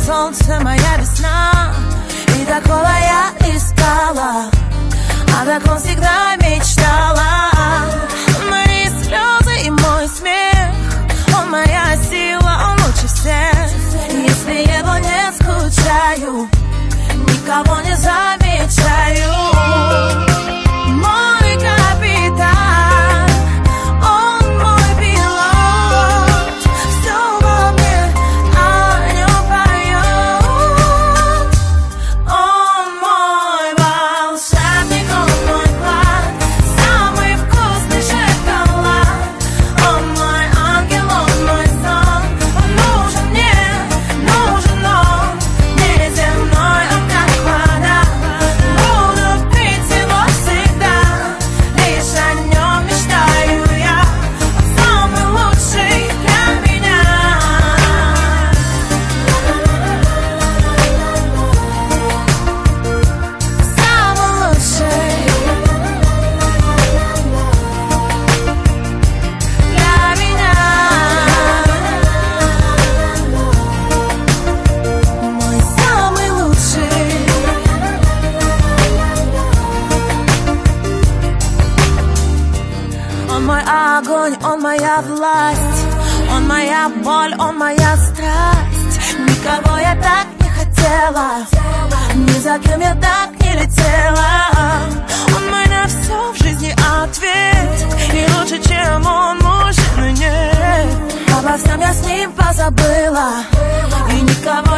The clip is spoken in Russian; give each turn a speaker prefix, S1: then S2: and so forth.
S1: Солнце, моя весна, и такого я искала, о таком всегда мечтала. Мои слезы и мой смех, он моя сила, он лучше всех. Если его не скучаю, никого не замечаю. Мой капитан, он мой пилот, все во мне о нем поет. Он мой волшебник, он мой клад, самый вкусный шоколад. Он мой ангел, он мой сон, он нужен мне, нужен он, неземной, он как вода. Буду пить его всегда, лишь о нем мечтаю я. Он самый лучший для меня. Самый лучший для меня. Мой самый лучший. Он мой огонь, он моя власть, он моя боль, он моя страсть. Никого я так не хотела, ни за кем я так не летела. Он мой на все в жизни ответ, и лучше, чем он, мужчины нет. Обо всем я с ним позабыла, и никого